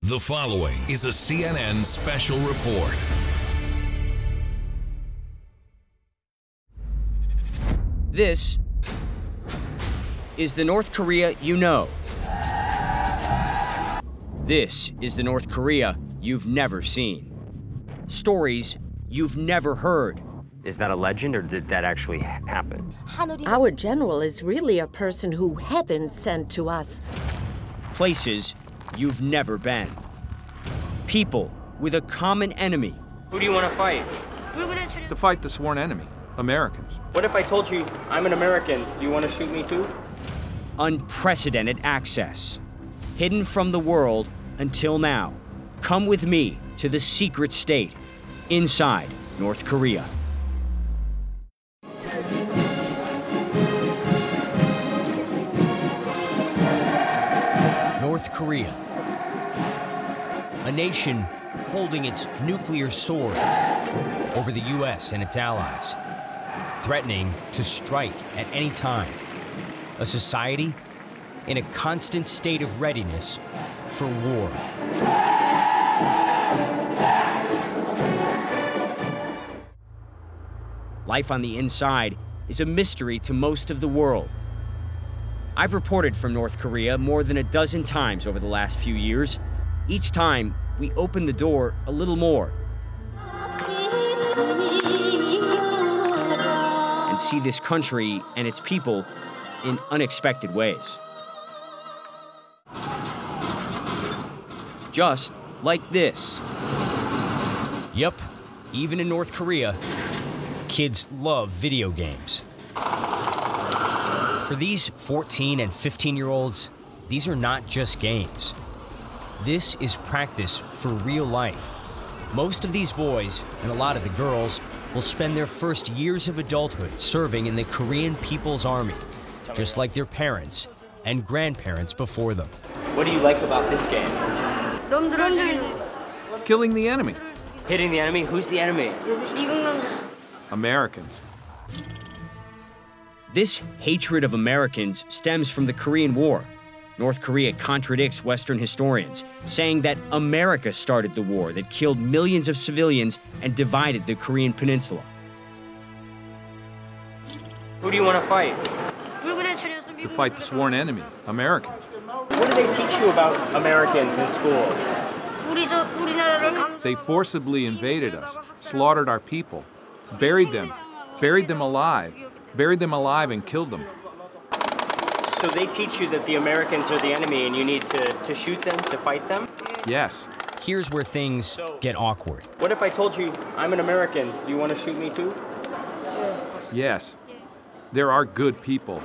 The following is a CNN special report. This is the North Korea you know. This is the North Korea you've never seen. Stories you've never heard. Is that a legend, or did that actually happen? Our general is really a person who heaven sent to us. Places you've never been. People with a common enemy. Who do you want to fight? To fight the sworn enemy, Americans. What if I told you I'm an American? Do you want to shoot me too? Unprecedented access. Hidden from the world until now. Come with me to the secret state inside North Korea. North Korea, a nation holding its nuclear sword over the U.S. and its allies, threatening to strike at any time. A society in a constant state of readiness for war. Life on the inside is a mystery to most of the world. I've reported from North Korea more than a dozen times over the last few years. Each time, we open the door a little more and see this country and its people in unexpected ways. Just like this. Yup, even in North Korea, kids love video games. For these 14 and 15-year-olds, these are not just games. This is practice for real life. Most of these boys, and a lot of the girls, will spend their first years of adulthood serving in the Korean People's Army, just like their parents and grandparents before them. What do you like about this game? Killing the enemy, Hitting the enemy? Who's the enemy? Americans. This hatred of Americans stems from the Korean War. North Korea contradicts Western historians, saying that America started the war that killed millions of civilians and divided the Korean peninsula. Who do you want to fight? To fight the sworn enemy, Americans. What do they teach you about Americans in school? They forcibly invaded us, slaughtered our people, buried them alive and killed them. So they teach you that the Americans are the enemy and you need to shoot them, to fight them? Yes. Here's where things get awkward. What if I told you I'm an American? Do you want to shoot me too? Yes. There are good people.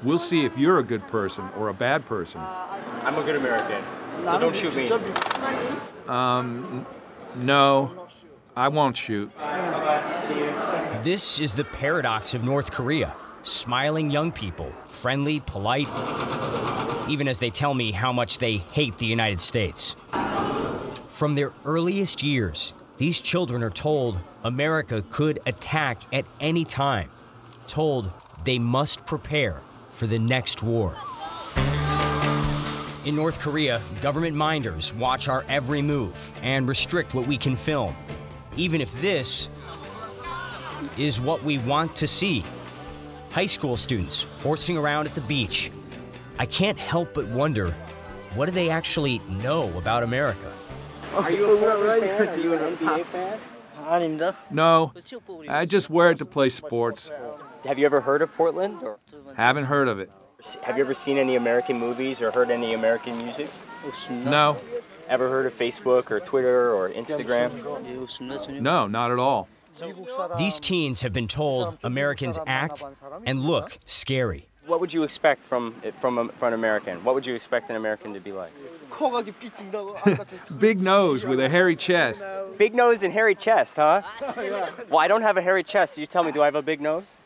We'll see if you're a good person or a bad person. I'm a good American, so don't shoot me. No, I won't shoot. This is the paradox of North Korea. Smiling young people, friendly, polite, even as they tell me how much they hate the United States. From their earliest years, these children are told America could attack at any time, told they must prepare for the next war. In North Korea, government minders watch our every move and restrict what we can film, even if this is what we want to see. High school students horsing around at the beach. I can't help but wonder, what do they actually know about America? Are you a Portland fan? Are you an NBA fan? No, I just wear it to play sports. Have you ever heard of Portland? Or Haven't heard of it. have you ever seen any American movies or heard any American music? No. Ever heard of Facebook or Twitter or Instagram? No, not at all. These teens have been told Americans act and look scary. What would you expect from an American? What would you expect an American to be like? Big nose with a hairy chest. Big nose and hairy chest, huh? Well, I don't have a hairy chest. You tell me, do I have a big nose?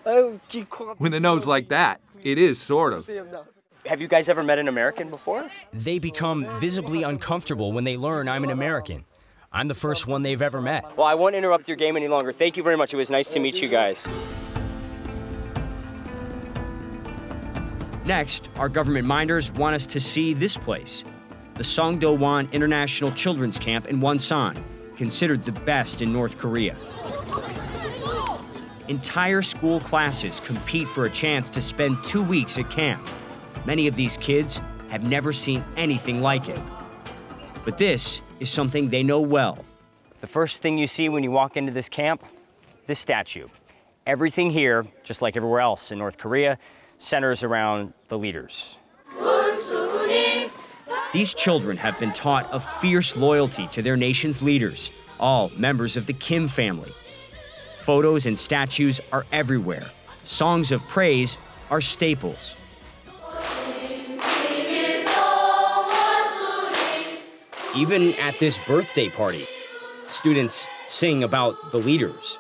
With a nose like that, it is sort of. Have you guys ever met an American before? They become visibly uncomfortable when they learn I'm an American. I'm the first one they've ever met. Well, I won't interrupt your game any longer. Thank you very much. It was nice to meet you guys. Next, our government minders want us to see this place. the Songdo-wan International Children's Camp in Wonsan, considered the best in North Korea. Entire school classes compete for a chance to spend 2 weeks at camp. Many of these kids have never seen anything like it. But this is something they know well. The first thing you see when you walk into this camp, this statue. Everything here, just like everywhere else in North Korea, centers around the leaders. These children have been taught a fierce loyalty to their nation's leaders, all members of the Kim family. Photos and statues are everywhere. Songs of praise are staples. Even at this birthday party, students sing about the leaders.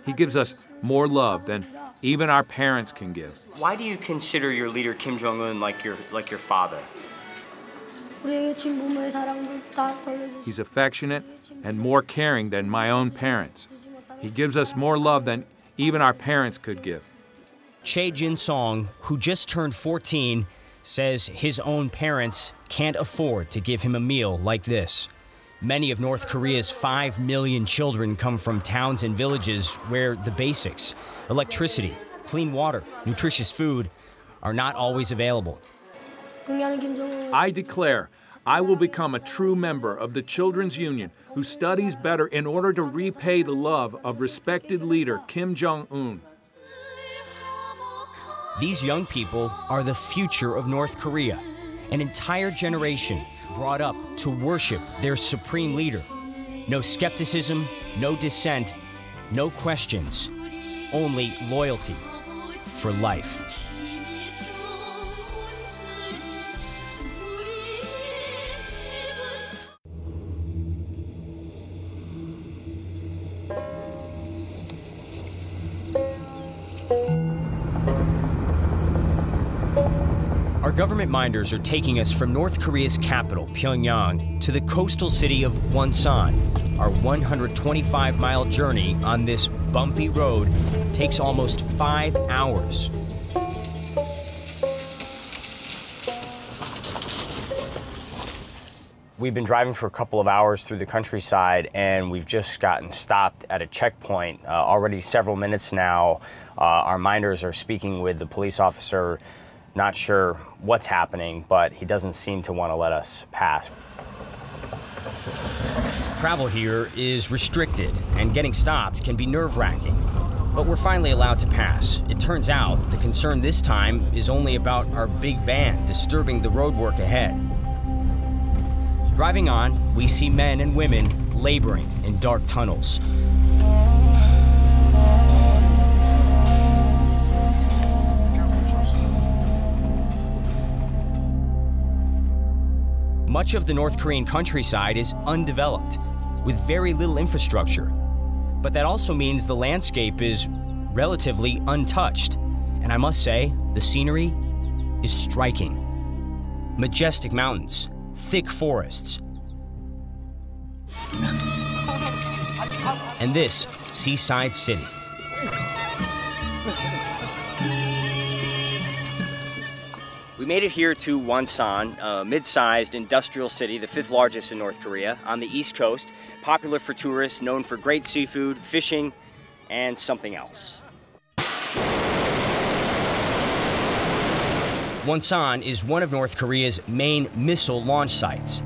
He gives us more love than even our parents can give. Why do you consider your leader Kim Jong-un like your father? He's affectionate and more caring than my own parents. He gives us more love than even our parents could give. Chae Jin-song, who just turned 14, says his own parents can't afford to give him a meal like this. Many of North Korea's 5 million children come from towns and villages where the basics, electricity, clean water, nutritious food, are not always available. I declare I will become a true member of the Children's Union who studies better in order to repay the love of respected leader Kim Jong-un. These young people are the future of North Korea, an entire generation brought up to worship their supreme leader. No skepticism, no dissent, no questions, only loyalty for life. Our government minders are taking us from North Korea's capital, Pyongyang, to the coastal city of Wonsan. Our 125-mile journey on this bumpy road takes almost 5 hours. We've been driving for a couple of hours through the countryside, and we've just gotten stopped at a checkpoint. Already several minutes now, our minders are speaking with the police officer. Not sure what's happening, but he doesn't seem to want to let us pass. Travel here is restricted, and getting stopped can be nerve-wracking. But we're finally allowed to pass. It turns out the concern this time is only about our big van disturbing the roadwork ahead. Driving on, we see men and women laboring in dark tunnels. Much of the North Korean countryside is undeveloped, with very little infrastructure. But that also means the landscape is relatively untouched. And I must say, the scenery is striking. Majestic mountains, thick forests, and this seaside city. We made it here to Wonsan, a mid-sized industrial city, the 5th largest in North Korea, on the East Coast, popular for tourists, known for great seafood, fishing, and something else. Wonsan is one of North Korea's main missile launch sites,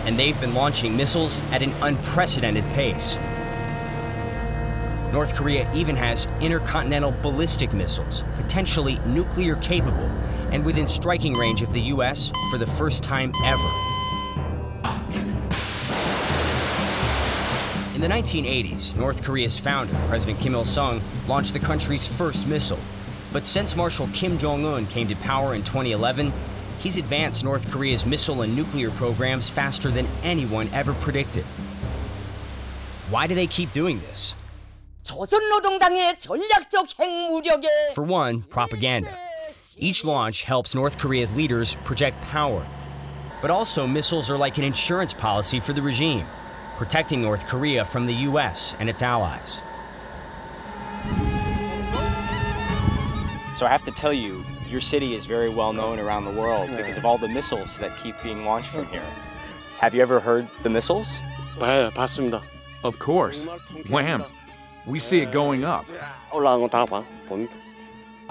and they've been launching missiles at an unprecedented pace. North Korea even has intercontinental ballistic missiles, potentially nuclear capable, and within striking range of the U.S. for the first time ever. In the 1980s, North Korea's founder, President Kim Il-sung, launched the country's first missile. But since Marshal Kim Jong-un came to power in 2011, he's advanced North Korea's missile and nuclear programs faster than anyone ever predicted. Why do they keep doing this? For one, propaganda. Each launch helps North Korea's leaders project power. But also, missiles are like an insurance policy for the regime, protecting North Korea from the U.S. and its allies. So I have to tell you, Your city is very well known around the world because of all the missiles that keep being launched from here. Have you ever heard the missiles? 네, 봤습니다. Of course. Wham! We see it going up. 올라간 거 다 봅니다.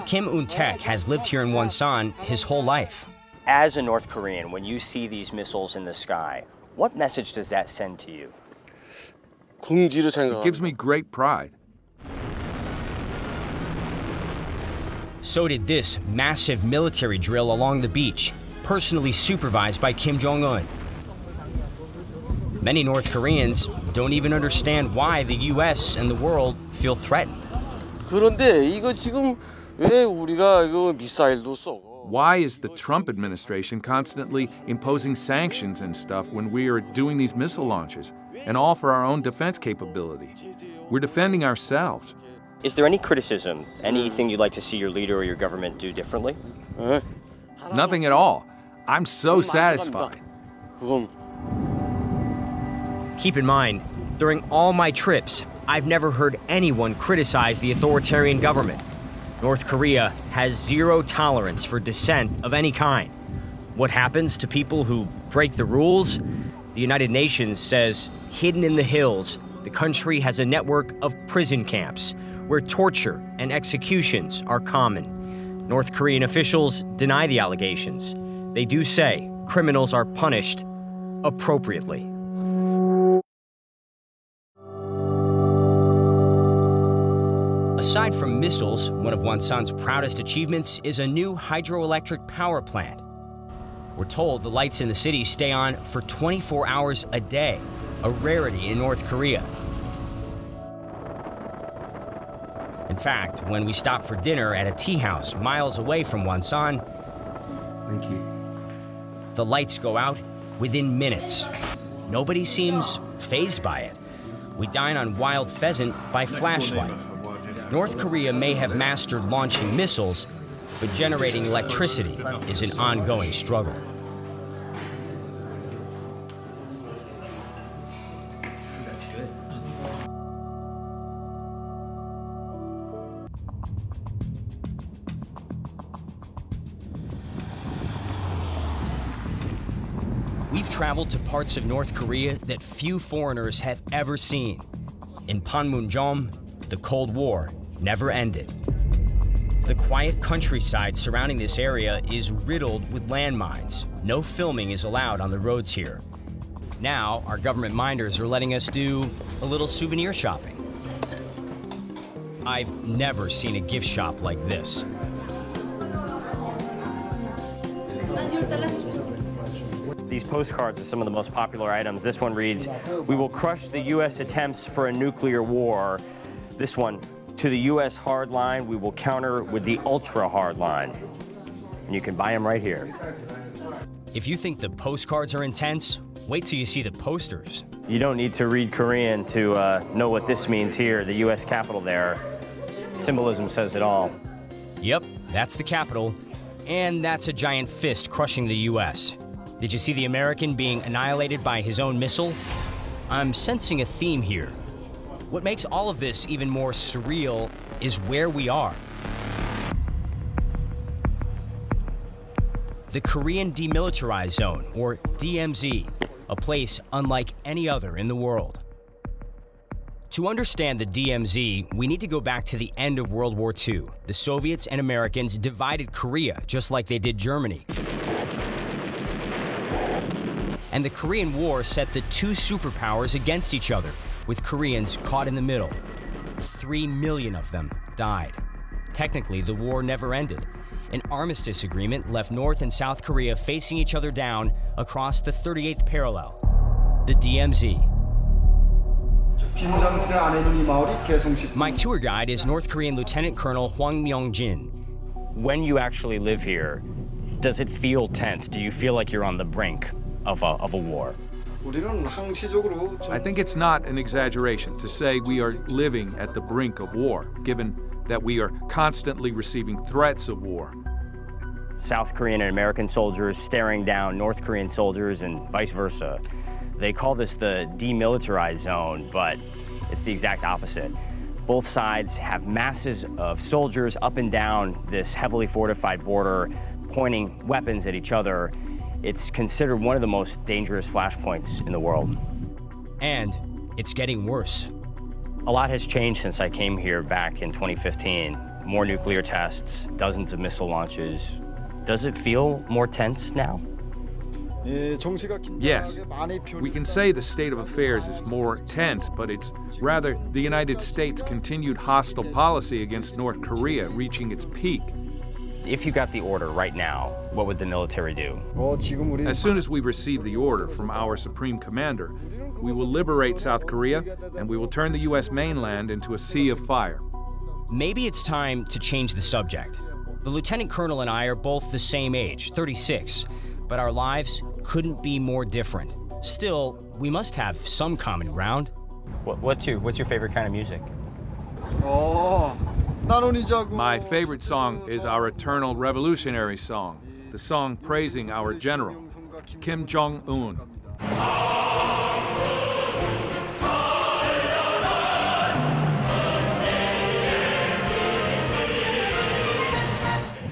Kim Un-taek has lived here in Wonsan his whole life. As a North Korean, when you see these missiles in the sky, what message does that send to you? 긍지를 It 생각합니다. gives me great pride. So did this massive military drill along the beach, personally supervised by Kim Jong-un. Many North Koreans don't even understand why the US and the world feel threatened. 그런데 이거 지금 왜 우리가 이거 미사일도 쏘고? Why is the Trump administration constantly imposing sanctions and stuff when we are doing these missile launches, and all for our own defense capability? We're defending ourselves. Is there any criticism, anything you'd like to see your leader or your government do differently? 네? Nothing at all. I'm so satisfied. 그건 Keep in mind, during all my trips, I've never heard anyone criticize the authoritarian government. North Korea has zero tolerance for dissent of any kind. What happens to people who break the rules? The United Nations says, hidden in the hills, the country has a network of prison camps where torture and executions are common. North Korean officials deny the allegations. They do say criminals are punished appropriately. Aside from missiles, one of Wonsan's proudest achievements is a new hydroelectric power plant. We're told the lights in the city stay on for 24 hours a day, a rarity in North Korea. In fact, when we stop for dinner at a tea house miles away from Wonsan, the lights go out within minutes. Nobody seems fazed by it. We dine on wild pheasant by flashlight. North Korea may have mastered launching missiles, but generating electricity is an ongoing struggle. We've traveled to parts of North Korea that few foreigners have ever seen. In Panmunjom, the Cold War never ended. The quiet countryside surrounding this area is riddled with landmines. No filming is allowed on the roads here. Now, our government minders are letting us do a little souvenir shopping. I've never seen a gift shop like this. These postcards are some of the most popular items. This one reads, "We will crush the U.S. attempts for a nuclear war." This one, "To the U.S. hard line, we will counter with the ultra hard line." And you can buy them right here. If you think the postcards are intense, wait till you see the posters. You don't need to read Korean to know what this means here, the U.S. Capitol there. Symbolism says it all. Yep, that's the Capitol, and that's a giant fist crushing the U.S. Did you see the American being annihilated by his own missile? I'm sensing a theme here. What makes all of this even more surreal is where we are. The Korean Demilitarized Zone, or DMZ, a place unlike any other in the world. To understand the DMZ, we need to go back to the end of World War II. The Soviets and Americans divided Korea just like they did Germany. And the Korean War set the two superpowers against each other, with Koreans caught in the middle. 3 million of them died. Technically, the war never ended. An armistice agreement left North and South Korea facing each other down across the 38th parallel, the DMZ. My tour guide is North Korean Lieutenant Colonel Hwang Myung-jin. When you actually live here, does it feel tense? Do you feel like you're on the brink of a war? I think it's not an exaggeration to say we are living at the brink of war, given that we are constantly receiving threats of war. South Korean and American soldiers staring down North Korean soldiers and vice versa. They call this the demilitarized zone, but it's the exact opposite. Both sides have masses of soldiers up and down this heavily fortified border, pointing weapons at each other. It's considered one of the most dangerous flashpoints in the world. And it's getting worse. A lot has changed since I came here back in 2015. More nuclear tests, dozens of missile launches. Does it feel more tense now? Yes, we can say the state of affairs is more tense, but it's rather the United States' continued hostile policy against North Korea reaching its peak. If you got the order right now, what would the military do? As soon as we receive the order from our Supreme Commander, we will liberate South Korea and we will turn the U.S. mainland into a sea of fire. Maybe it's time to change the subject. The Lieutenant Colonel and I are both the same age, 36, but our lives couldn't be more different. Still, we must have some common ground. What's your favorite kind of music? My favorite song is our eternal revolutionary song, the song praising our general, Kim Jong-un.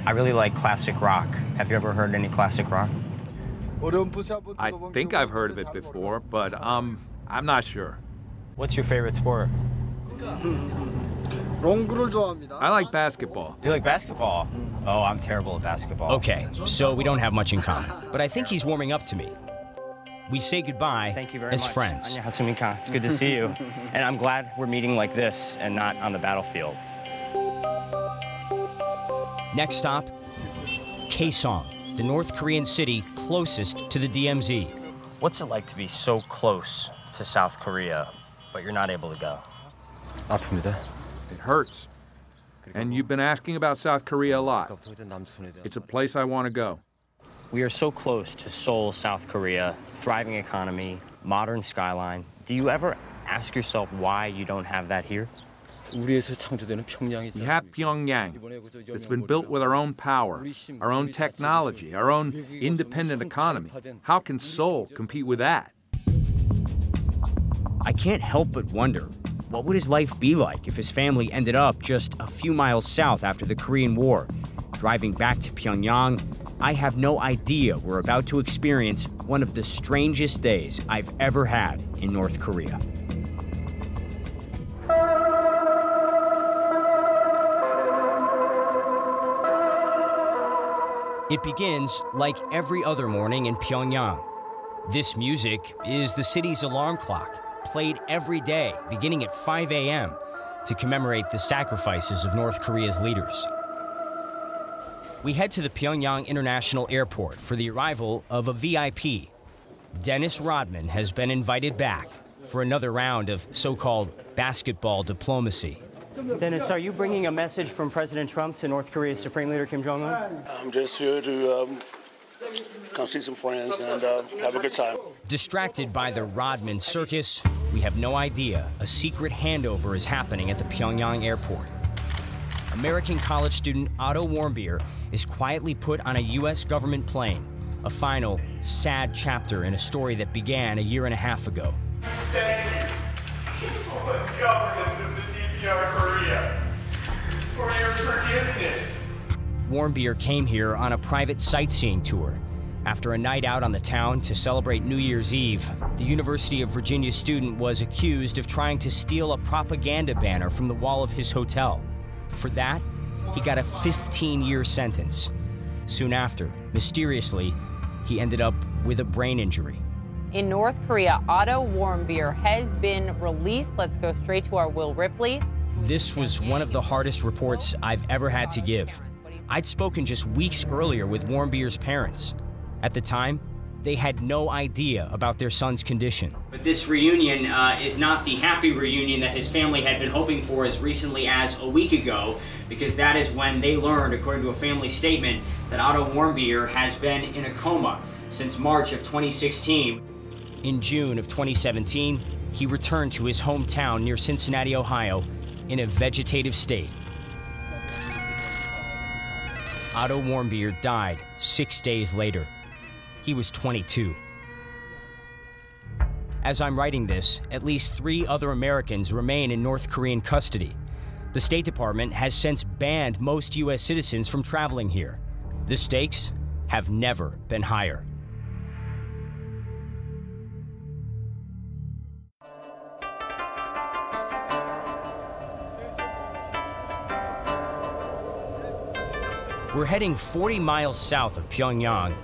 I really like classic rock. Have you ever heard any classic rock? I think I've heard of it before, but I'm not sure. What's your favorite sport? I like basketball. You like basketball? Oh, I'm terrible at basketball. Okay, so we don't have much in common, but I think he's warming up to me. We say goodbye Thank you very as much. friends. Annyeonghaseyo. It's good to see you. And I'm glad we're meeting like this and not on the battlefield. Next stop, Kaesong, the North Korean city closest to the DMZ. What's it like to be so close to South Korea, but you're not able to go? It hurts. And you've been asking about South Korea a lot. It's a place I want to go. We are so close to Seoul, South Korea, thriving economy, modern skyline. Do you ever ask yourself why you don't have that here? We have Pyongyang. It's been built with our own power, our own technology, our own independent economy. How can Seoul compete with that? I can't help but wonder, what would his life be like if his family ended up just a few miles south after the Korean War? Driving back to Pyongyang, I have no idea we're about to experience one of the strangest days I've ever had in North Korea. It begins like every other morning in Pyongyang. This music is the city's alarm clock, played every day, beginning at 5 a.m. to commemorate the sacrifices of North Korea's leaders. We head to the Pyongyang International Airport for the arrival of a VIP. Dennis Rodman has been invited back for another round of so-called basketball diplomacy. Dennis, are you bringing a message from President Trump to North Korea's Supreme Leader Kim Jong-un? I'm just here to come see some friends and have a good time. Distracted by the Rodman circus, we have no idea a secret handover is happening at the Pyongyang airport. American college student Otto Warmbier is quietly put on a U.S. government plane, a final, sad chapter in a story that began a year and a half ago. Thank you, government of the DPR Korea, for your forgiveness. Warmbier came here on a private sightseeing tour. After a night out on the town to celebrate New Year's Eve, the University of Virginia student was accused of trying to steal a propaganda banner from the wall of his hotel. For that, he got a 15-year sentence. Soon after, mysteriously, he ended up with a brain injury. In North Korea, Otto Warmbier has been released. Let's go straight to our Will Ripley. This was one of the hardest reports I've ever had to give. I'd spoken just weeks earlier with Warmbier's parents. At the time, they had no idea about their son's condition. But this reunion is not the happy reunion that his family had been hoping for as recently as a week ago, because that is when they learned, according to a family statement, that Otto Warmbier has been in a coma since March of 2016. In June of 2017, he returned to his hometown near Cincinnati, Ohio, in a vegetative state. Otto Warmbier died 6 days later. He was 22. As I'm writing this, at least 3 other Americans remain in North Korean custody. The State Department has since banned most U.S. citizens from traveling here. The stakes have never been higher. We're heading 40 miles south of Pyongyang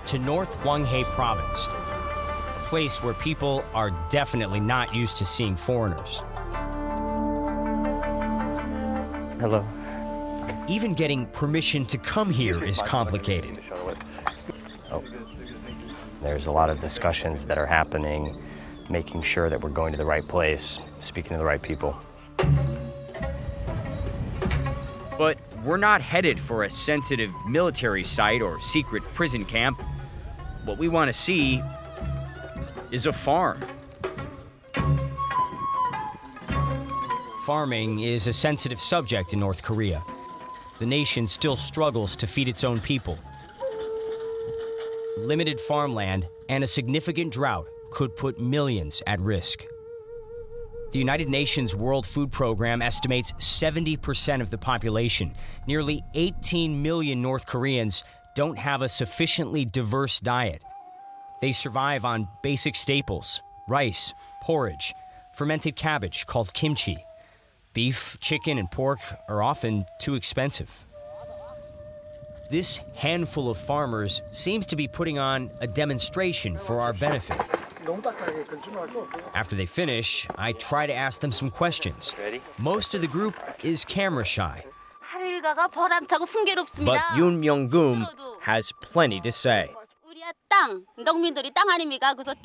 to North Hwanghae Province, a place where people are definitely not used to seeing foreigners. Hello. Even getting permission to come here is complicated. Oh. There's a lot of discussions that are happening, making sure that we're going to the right place, speaking to the right people. But we're not headed for a sensitive military site or secret prison camp. What we want to see is a farm. Farming is a sensitive subject in North Korea. The nation still struggles to feed its own people. Limited farmland and a significant drought could put millions at risk. The United Nations World Food Program estimates 70% of the population, nearly 18 million North Koreans, don't have a sufficiently diverse diet. They survive on basic staples, rice, porridge, fermented cabbage called kimchi. Beef, chicken, and pork are often too expensive. This handful of farmers seems to be putting on a demonstration for our benefit. After they finish, I try to ask them some questions. Most of the group is camera shy. But Yoon Myung-gun has plenty to say.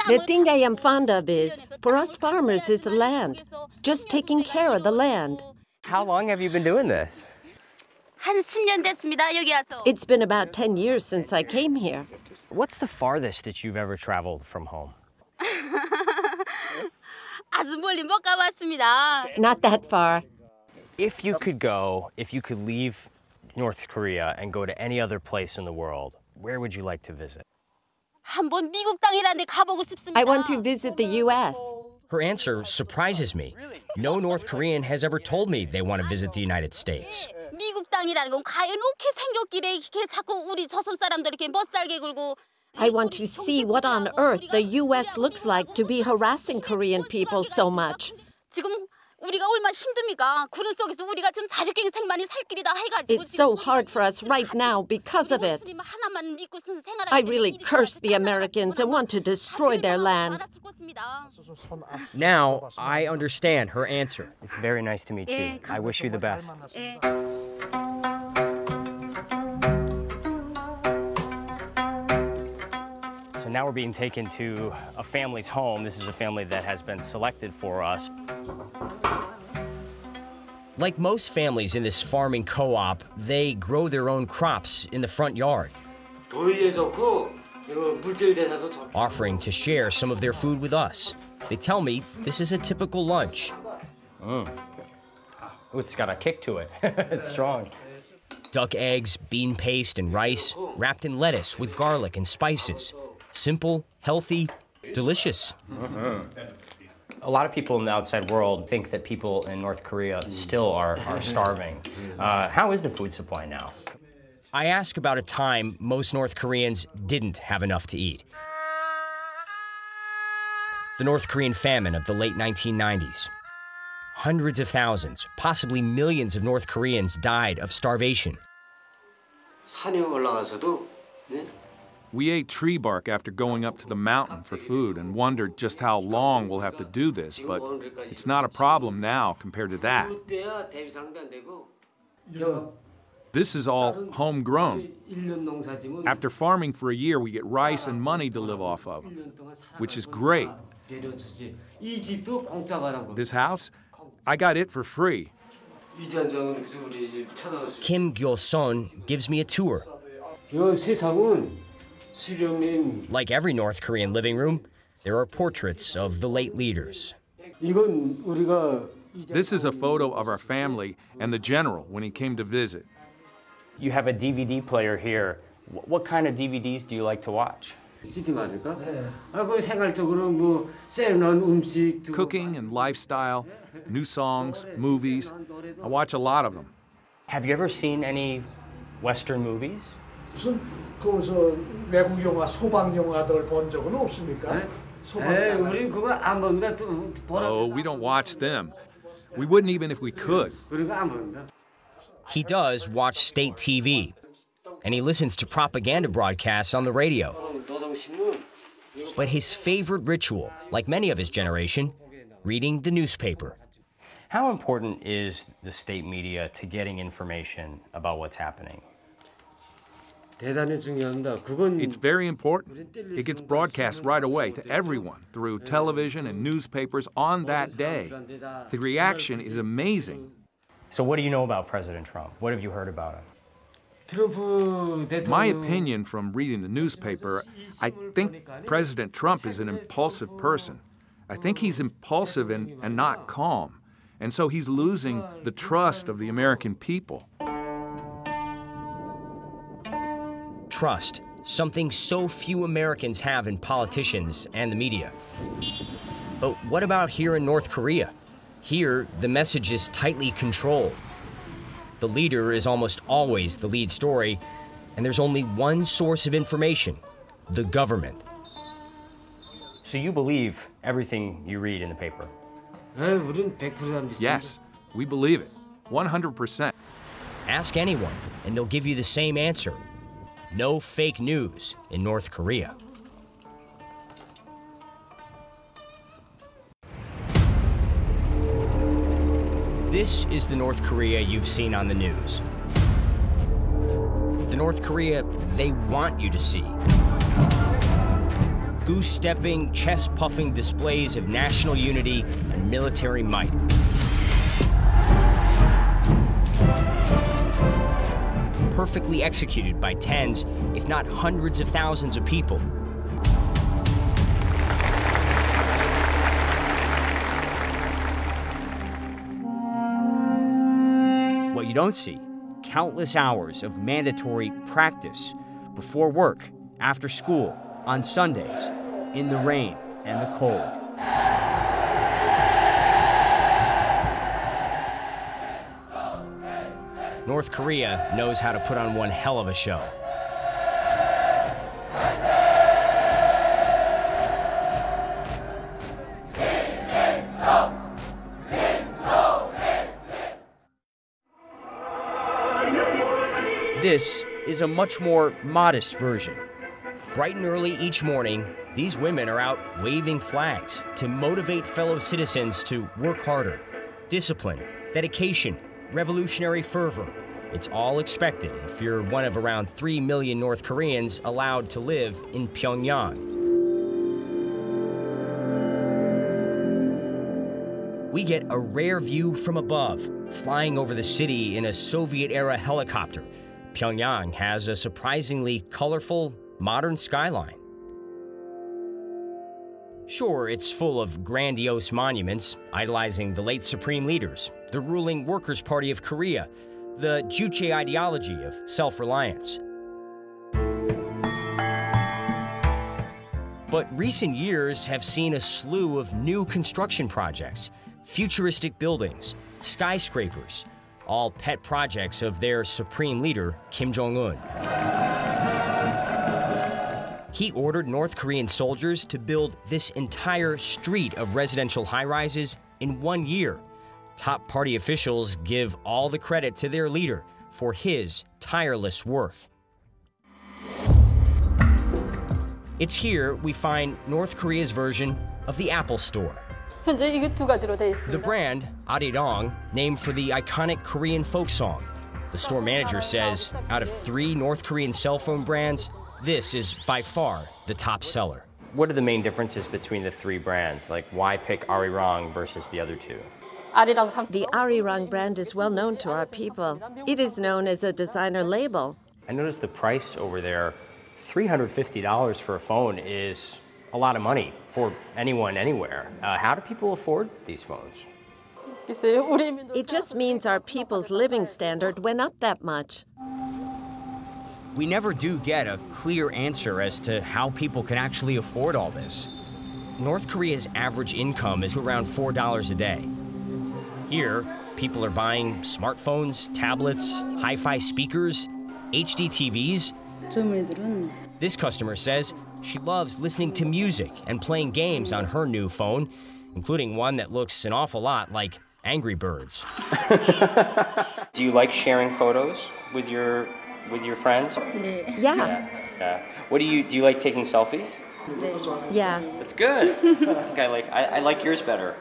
The thing I am fond of is, for us farmers, is the land. Just taking care of the land. How long have you been doing this? It's been about 10 years since I came here. What's the farthest that you've ever traveled from home? Not that far. If you could leave North Korea and go to any other place in the world, where would you like to visit? I want to visit the U.S. Her answer surprises me. No North Korean has ever told me they want to visit the United States. I want to see what on earth the U.S. looks like to be harassing Korean people so much. It's so hard for us right now because of it. I really curse the Americans and want to destroy their land. Now, I understand her answer. It's very nice to meet you. I wish you the best. So now we're being taken to a family's home. This is a family that has been selected for us. Like most families in this farming co-op, they grow their own crops in the front yard, offering to share some of their food with us. They tell me this is a typical lunch. Ooh, it's got a kick to it. It's strong. Duck eggs, bean paste, and rice, wrapped in lettuce with garlic and spices. Simple, healthy, delicious. A lot of people in the outside world think that people in North Korea still are starving. How is the food supply now? I ask about a time most North Koreans didn't have enough to eat. The North Korean famine of the late 1990s. Hundreds of thousands, possibly millions of North Koreans died of starvation. We ate tree bark after going up to the mountain for food and wondered just how long we'll have to do this, but it's not a problem now compared to that. This is all homegrown. After farming for a year, we get rice and money to live off of, which is great. This house, I got it for free. Kim Gyo-son gives me a tour. Like every North Korean living room, there are portraits of the late leaders. This is a photo of our family and the general when he came to visit. You have a DVD player here. What kind of DVDs do you like to watch? Cooking and lifestyle, new songs, movies. I watch a lot of them. Have you ever seen any Western movies? 무슨 그 외국 영화 소방 영화들 본 적은 없습니까? 우리 그거 안 봅니다. Oh, we don't watch them. We wouldn't even if we could. He does watch state TV, and he listens to propaganda broadcasts on the radio. But his favorite ritual, like many of his generation, reading the newspaper. How important is the state media to getting information about what's happening? It's very important. It gets broadcast right away to everyone through television and newspapers on that day. The reaction is amazing. So what do you know about President Trump? What have you heard about him? My opinion from reading the newspaper, I think President Trump is an impulsive person. I think he's impulsive and not calm. And so he's losing the trust of the American people. Trust, something so few Americans have in politicians and the media. But what about here in North Korea? Here, the message is tightly controlled. The leader is almost always the lead story, and there's only one source of information, the government. So you believe everything you read in the paper? Yes, we believe it, 100%. Ask anyone, and they'll give you the same answer. No fake news in North Korea. This is the North Korea you've seen on the news. The North Korea they want you to see. Goose-stepping, chest-puffing displays of national unity and military might. Perfectly executed by tens, if not hundreds of thousands of people. What you don't see, countless hours of mandatory practice before work, after school, on Sundays, in the rain and the cold. North Korea knows how to put on one hell of a show. This is a much more modest version. Bright and early each morning, these women are out waving flags to motivate fellow citizens to work harder. Discipline, dedication, revolutionary fervor. It's all expected if you're one of around 3 million North Koreans allowed to live in Pyongyang. We get a rare view from above, flying over the city in a Soviet-era helicopter. Pyongyang has a surprisingly colorful, modern skyline. Sure, it's full of grandiose monuments, idolizing the late supreme leaders, the ruling Workers' Party of Korea, the Juche ideology of self-reliance. But recent years have seen a slew of new construction projects, futuristic buildings, skyscrapers, all pet projects of their supreme leader, Kim Jong-un. He ordered North Korean soldiers to build this entire street of residential high-rises in 1 year. Top party officials give all the credit to their leader for his tireless work. It's here we find North Korea's version of the Apple Store. The brand, Arirang, named for the iconic Korean folk song. The store manager says, out of 3 North Korean cell phone brands, this is by far the top seller. What are the main differences between the 3 brands? Like, why pick Arirang versus the other 2? The Arirang brand is well known to our people. It is known as a designer label. I noticed the price over there, $350 for a phone is a lot of money for anyone, anywhere. How do people afford these phones? It just means our people's living standard went up that much. We never do get a clear answer as to how people can actually afford all this. North Korea's average income is around $4 a day. Here, people are buying smartphones, tablets, hi-fi speakers, HD TVs. This customer says she loves listening to music and playing games on her new phone, including one that looks an awful lot like Angry Birds. Do you like sharing photos with your friends? Yeah. What do you like taking selfies? Yeah. That's good. I think I like yours better.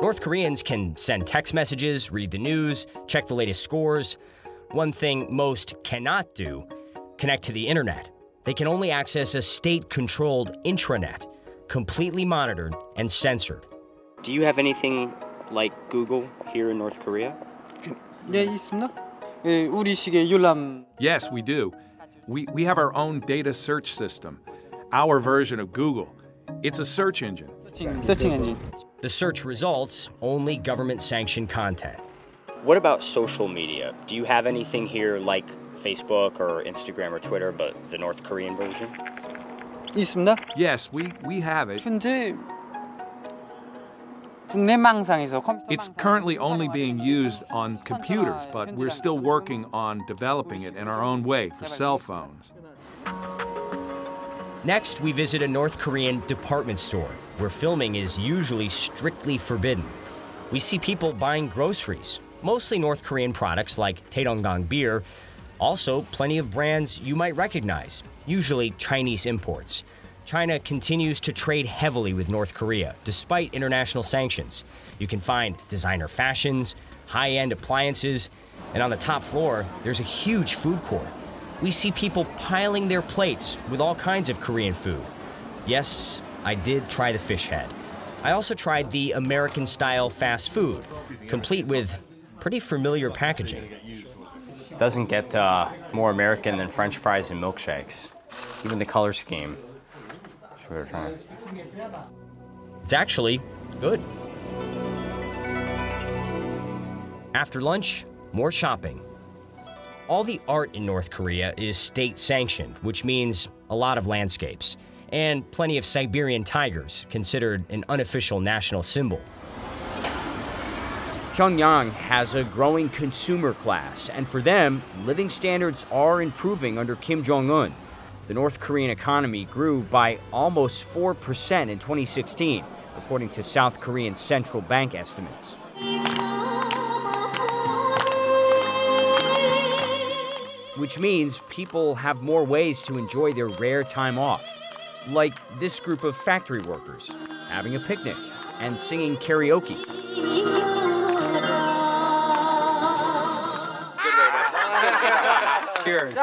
North Koreans can send text messages, read the news, check the latest scores. One thing most cannot do, connect to the internet. They can only access a state-controlled intranet, completely monitored and censored. Do you have anything like Google here in North Korea? Yes, we do. We have our own data search system, our version of Google. It's a search engine. The search results, only government-sanctioned content. What about social media? Do you have anything here like Facebook or Instagram or Twitter, but the North Korean version? Yes, we have it. It's currently only being used on computers, but we're still working on developing it in our own way for cell phones. Next, we visit a North Korean department store, where filming is usually strictly forbidden. We see people buying groceries, mostly North Korean products like Taedonggang beer, also plenty of brands you might recognize, usually Chinese imports. China continues to trade heavily with North Korea, despite international sanctions. You can find designer fashions, high-end appliances, and on the top floor, there's a huge food court. We see people piling their plates with all kinds of Korean food. Yes, I did try the fish head. I also tried the American-style fast food, complete with pretty familiar packaging. Doesn't get more American than French fries and milkshakes. Even the color scheme. It's actually good. After lunch, more shopping. All the art in North Korea is state-sanctioned, which means a lot of landscapes, and plenty of Siberian tigers, considered an unofficial national symbol. Pyongyang has a growing consumer class, and for them, living standards are improving under Kim Jong-un. The North Korean economy grew by almost 4% in 2016, according to South Korean central bank estimates. Which means people have more ways to enjoy their rare time off, like this group of factory workers having a picnic and singing karaoke. Cheers.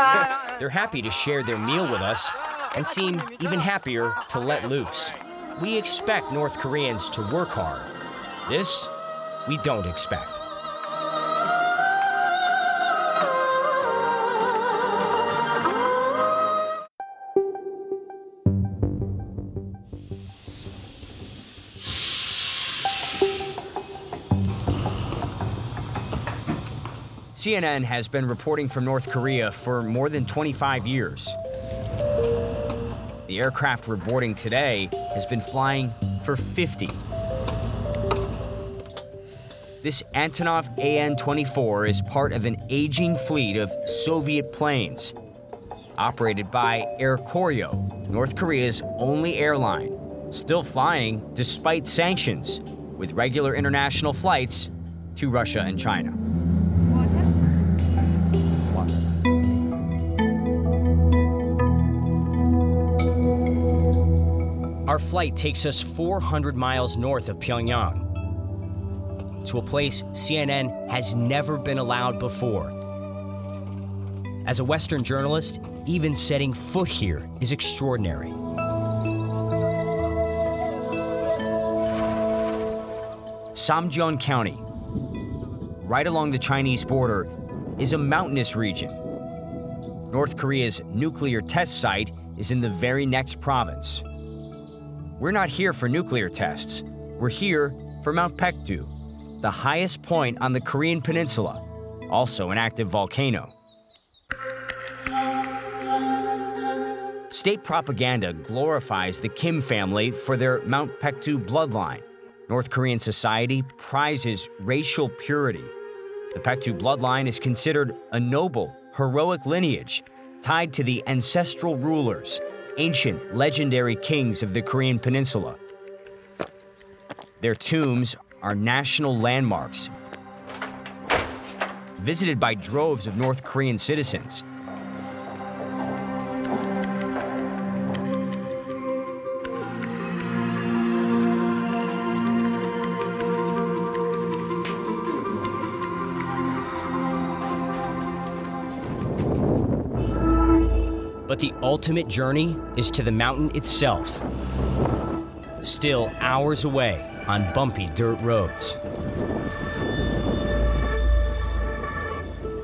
They're happy to share their meal with us and seem even happier to let loose. We expect North Koreans to work hard. This, we don't expect. CNN has been reporting from North Korea for more than 25 years. The aircraft we're boarding today has been flying for 50. This Antonov AN-24 is part of an aging fleet of Soviet planes, operated by Air Koryo, North Korea's only airline, still flying despite sanctions, with regular international flights to Russia and China. Our flight takes us 400 miles north of Pyongyang, to a place CNN has never been allowed before. As a Western journalist, even setting foot here is extraordinary. Samjeon County, right along the Chinese border, is a mountainous region. North Korea's nuclear test site is in the very next province. We're not here for nuclear tests. We're here for Mount Paektu, the highest point on the Korean peninsula, also an active volcano. State propaganda glorifies the Kim family for their Mount Paektu bloodline. North Korean society prizes racial purity. The Paektu bloodline is considered a noble, heroic lineage tied to the ancestral rulers, ancient, legendary kings of the Korean peninsula. Their tombs are national landmarks, visited by droves of North Korean citizens. But the ultimate journey is to the mountain itself, still hours away on bumpy dirt roads.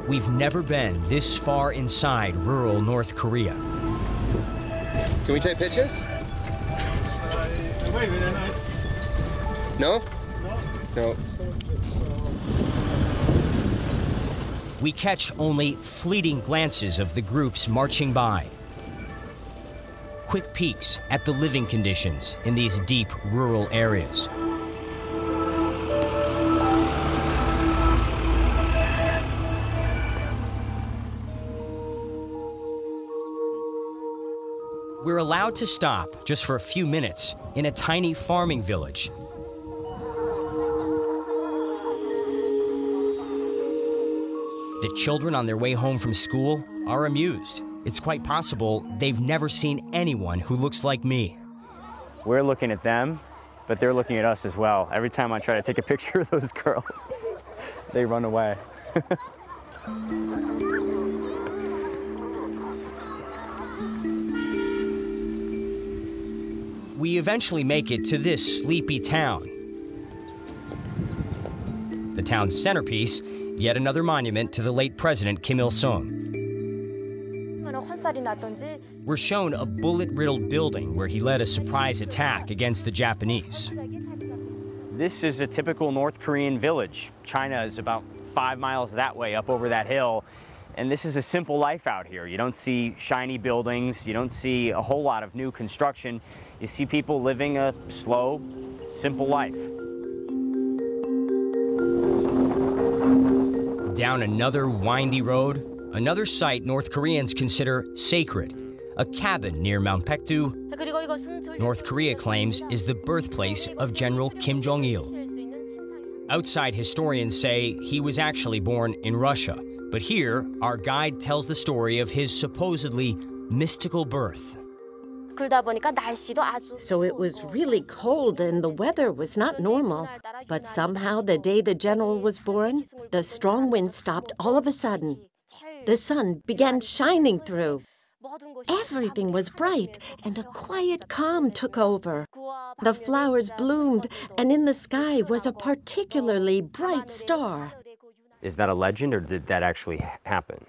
We've never been this far inside rural North Korea. Can we take pictures? No? No. We catch only fleeting glances of the groups marching by. Quick peeks at the living conditions in these deep rural areas. We're allowed to stop just for a few minutes in a tiny farming village. The children on their way home from school are amused. It's quite possible they've never seen anyone who looks like me. We're looking at them, but they're looking at us as well. Every time I try to take a picture of those girls, they run away. We eventually make it to this sleepy town. The town's centerpiece, yet another monument to the late President Kim Il-sung. We're shown a bullet-riddled building where he led a surprise attack against the Japanese. This is a typical North Korean village. China is about 5 miles that way up over that hill. And this is a simple life out here. You don't see shiny buildings. You don't see a whole lot of new construction. You see people living a slow, simple life. Down another windy road, another site North Koreans consider sacred, a cabin near Mount Paektu. North Korea claims is the birthplace of General Kim Jong-il. Outside historians say he was actually born in Russia, but here our guide tells the story of his supposedly mystical birth. So it was really cold and the weather was not normal. But somehow the day the general was born, the strong wind stopped all of a sudden. The sun began shining through. Everything was bright and a quiet calm took over. The flowers bloomed and in the sky was a particularly bright star. Is that a legend or did that actually happen?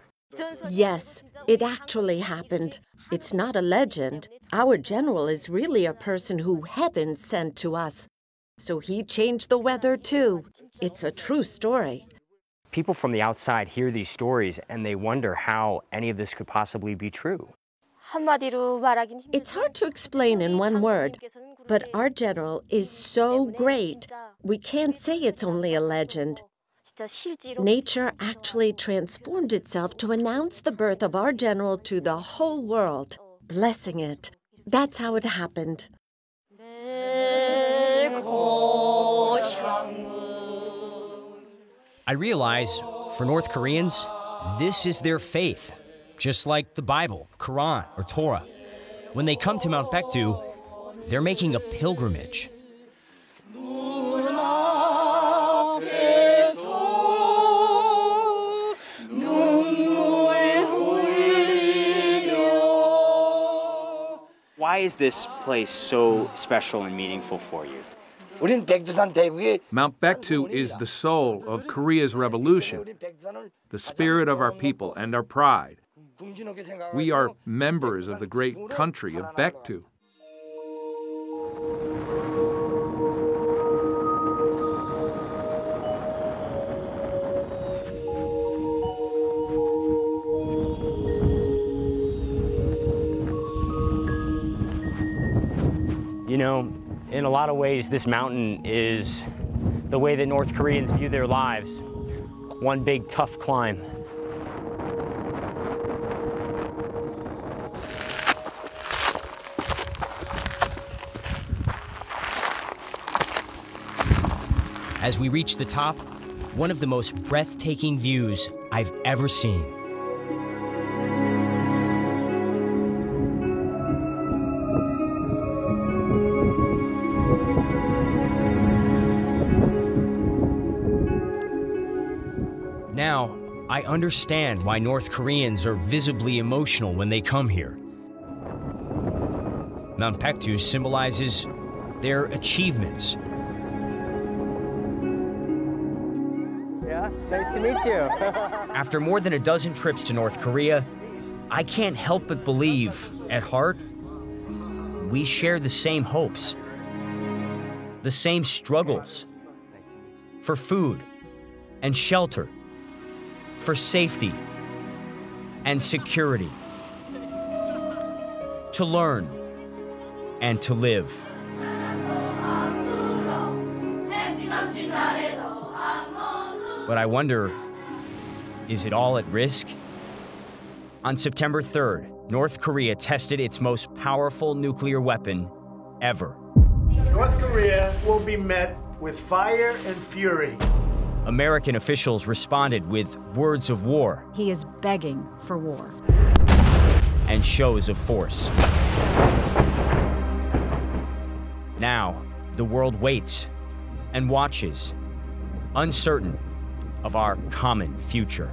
Yes, it actually happened. It's not a legend. Our general is really a person who heaven sent to us. So he changed the weather too. It's a true story. People from the outside hear these stories and they wonder how any of this could possibly be true. It's hard to explain in one word, but our general is so great, we can't say it's only a legend. Nature actually transformed itself to announce the birth of our general to the whole world, blessing it. That's how it happened. I realize, for North Koreans, this is their faith, just like the Bible, Quran, or Torah. When they come to Mount Paektu, they're making a pilgrimage. Why is this place so special and meaningful for you? Mount Paektu is the soul of Korea's revolution, the spirit of our people and our pride. We are members of the great country of Paektu. You know, in a lot of ways, this mountain is the way that North Koreans view their lives. One big tough climb. As we reach the top, one of the most breathtaking views I've ever seen. Now, I understand why North Koreans are visibly emotional when they come here. Mount Paektu symbolizes their achievements. Nice to meet you. After more than a dozen trips to North Korea, I can't help but believe, at heart, we share the same hopes, the same struggles for food and shelter, for safety and security, to learn and to live. But I wonder, is it all at risk? On September 3rd, North Korea tested its most powerful nuclear weapon ever. North Korea will be met with fire and fury. American officials responded with words of war. He is begging for war. And shows of force. Now, the world waits and watches, uncertain of our common future.